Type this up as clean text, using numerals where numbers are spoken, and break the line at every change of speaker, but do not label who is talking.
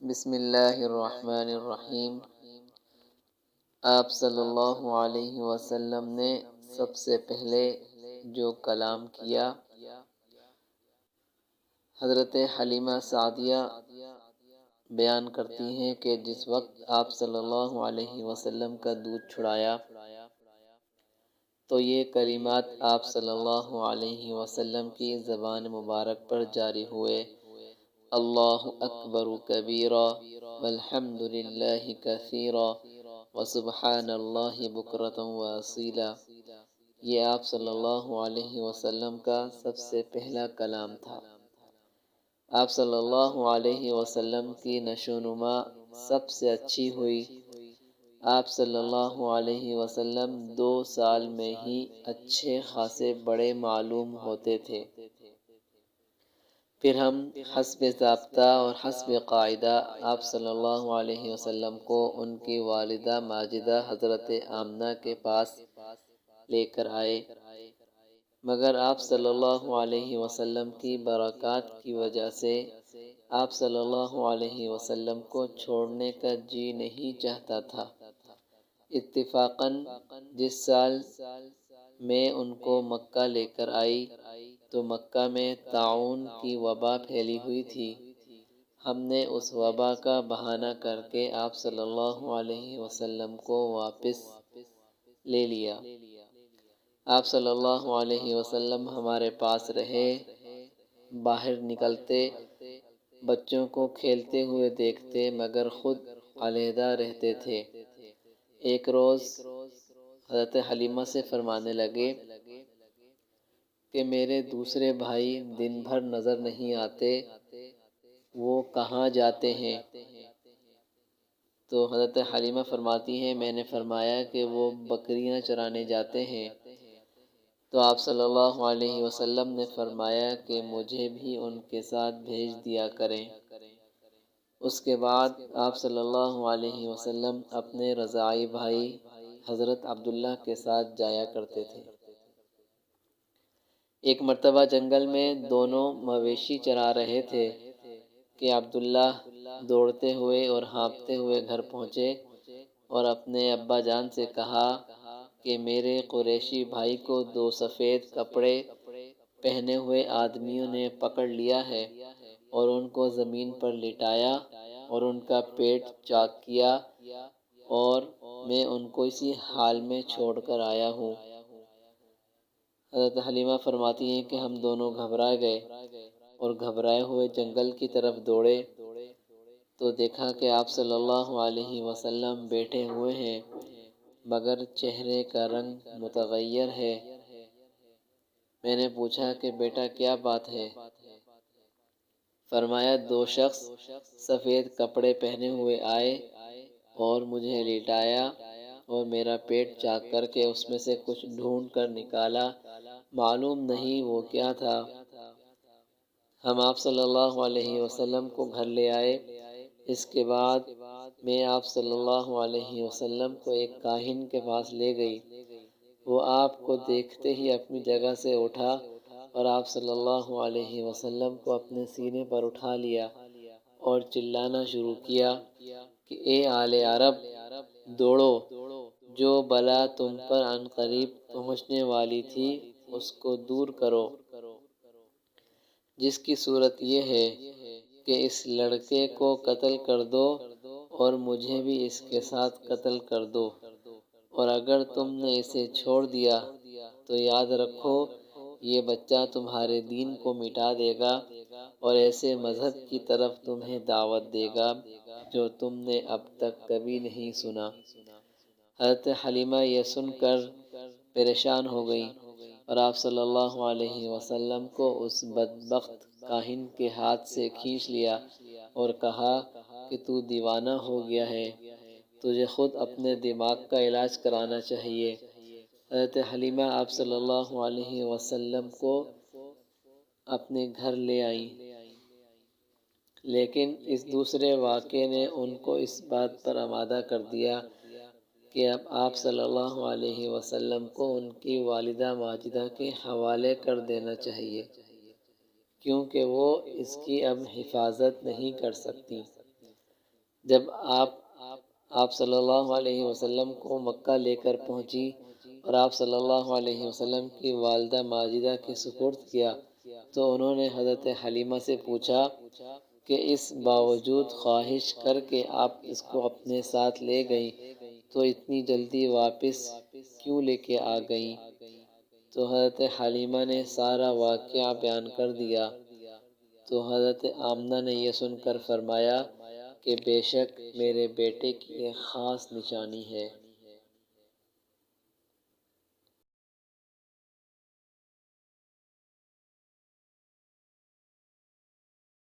بسم اللہ الرحمن الرحیم۔ آپ صلی اللہ علیہ وسلم نے سب سے پہلے جو کلام کیا، حضرت حلیمہ سعدیہ بیان کرتی ہیں کہ جس وقت آپ صلی اللہ علیہ وسلم کا دودھ چھڑایا تو یہ کلمات آپ صلی اللہ علیہ وسلم کی زبان مبارک پر جاری ہوئے: اللہ اکبر کبیرا والحمد للہ کثیرا وسبحان اللہ بکرۃ واصیلا۔ یہ آپ صلی اللہ علیہ وسلم کا سب سے پہلا کلام تھا۔ آپ صلی اللہ علیہ وسلم کی نشو نما سب سے اچھی ہوئی۔ آپ صلی اللہ علیہ وسلم 2 سال میں ہی اچھے خاصے بڑے معلوم ہوتے تھے۔ پھر ہم حسب ضابطہ اور حسب قاعدہ آپ صلی اللہ علیہ وسلم کو ان کی والدہ ماجدہ حضرت آمنہ کے پاس لے کر آئے، مگر آپ صلی اللہ علیہ وسلم کی برکات کی وجہ سے آپ صلی اللہ علیہ وسلم کو چھوڑنے کا جی نہیں چاہتا تھا۔ اتفاقاً جس سال میں ان کو مکہ لے کر آئی تو مکہ میں طاعون کی وبا پھیلی ہوئی تھی۔ ہم نے اس وبا کا بہانہ کر کے آپ صلی اللہ علیہ وسلم کو واپس لے لیا۔ آپ صلی اللہ علیہ وسلم ہمارے پاس رہے، باہر نکلتے بچوں کو کھیلتے ہوئے دیکھتے مگر خود علیحدہ رہتے تھے۔ ایک روز حضرت حلیمہ سے فرمانے لگے کہ میرے دوسرے بھائی دن بھر نظر نہیں آتے، وہ کہاں جاتے ہیں؟ تو حضرت حلیمہ فرماتی ہیں میں نے فرمایا کہ وہ بکریاں چرانے جاتے ہیں۔ تو آپ صلی اللہ علیہ وسلم نے فرمایا کہ مجھے بھی ان کے ساتھ بھیج دیا کریں۔ اس کے بعد آپ صلی اللہ علیہ وسلم اپنے رضاعی بھائی حضرت عبداللہ کے ساتھ جایا کرتے تھے۔ ایک مرتبہ جنگل میں دونوں مویشی چرا رہے تھے کہ عبداللہ دوڑتے ہوئے اور ہانپتے ہوئے گھر پہنچے اور اپنے ابا جان سے کہا کہ میرے قریشی بھائی کو 2 سفید کپڑے پہنے ہوئے آدمیوں نے پکڑ لیا ہے اور ان کو زمین پر لٹایا اور ان کا پیٹ چاک کیا اور میں ان کو اسی حال میں چھوڑ کر آیا ہوں۔ حضرت حلیمہ فرماتی ہیں کہ ہم دونوں گھبرا گئے اور گھبرائے ہوئے جنگل کی طرف دوڑے تو دیکھا کہ آپ صلی اللہ علیہ وسلم بیٹھے ہوئے ہیں مگر چہرے کا رنگ متغیر ہے۔ میں نے پوچھا کہ بیٹا کیا بات ہے؟ فرمایا 2 شخص سفید کپڑے پہنے ہوئے آئے اور مجھے لٹایا اور میرا پیٹ چاک کر کے اس میں سے کچھ ڈھونڈ کر نکالا، معلوم نہیں وہ کیا تھا۔ ہم آپ صلی اللہ علیہ وسلم کو گھر لے آئے۔ اس کے بعد میں آپ صلی اللہ علیہ وسلم کو ایک کاہن کے پاس لے گئی۔ وہ آپ کو دیکھتے ہی اپنی جگہ سے اٹھا اور آپ صلی اللہ علیہ وسلم کو اپنے سینے پر اٹھا لیا اور چلانا شروع کیا کہ اے آل عرب، دوڑو، جو بلا تم پر عن قریب پہنچنے والی تھی اس کو دور کرو، جس کی صورت یہ ہے کہ اس لڑکے کو قتل کر دو اور مجھے بھی اس کے ساتھ قتل کر دو، اور اگر تم نے اسے چھوڑ دیا تو یاد رکھو یہ بچہ تمہارے دین کو مٹا دے گا اور ایسے مذہب کی طرف تمہیں دعوت دے گا جو تم نے اب تک کبھی نہیں سنا۔ حضرت حلیمہ یہ سن کر پریشان ہو گئی اور آپ صلی اللہ علیہ وسلم کو اس بدبخت کاہن کے ہاتھ سے کھینچ لیا اور کہا کہ تو دیوانہ ہو گیا ہے، تجھے خود اپنے دماغ کا علاج کرانا چاہیے۔ حضرت حلیمہ آپ صلی اللہ علیہ وسلم کو اپنے گھر لے آئیں، لیکن اس دوسرے واقعے نے ان کو اس بات پر آمادہ کر دیا کہ اب آپ صلی اللہ علیہ وسلم کو ان کی والدہ ماجدہ کے حوالے کر دینا چاہیے، کیونکہ وہ اس کی اب حفاظت نہیں کر سکتی۔ جب آپ صلی اللہ علیہ وسلم کو مکہ لے کر پہنچی اور آپ صلی اللہ علیہ وسلم کی والدہ ماجدہ کے سپرد کیا تو انہوں نے حضرت حلیمہ سے پوچھا کہ اس باوجود خواہش کر کے آپ اس کو اپنے ساتھ لے گئیں تو اتنی جلدی واپس کیوں لے کے آ گئیں؟ تو حضرت حلیمہ نے سارا واقعہ بیان کر دیا۔ تو حضرت آمنہ نے یہ سن کر فرمایا کہ بے شک میرے بیٹے کی ایک خاص نشانی ہے۔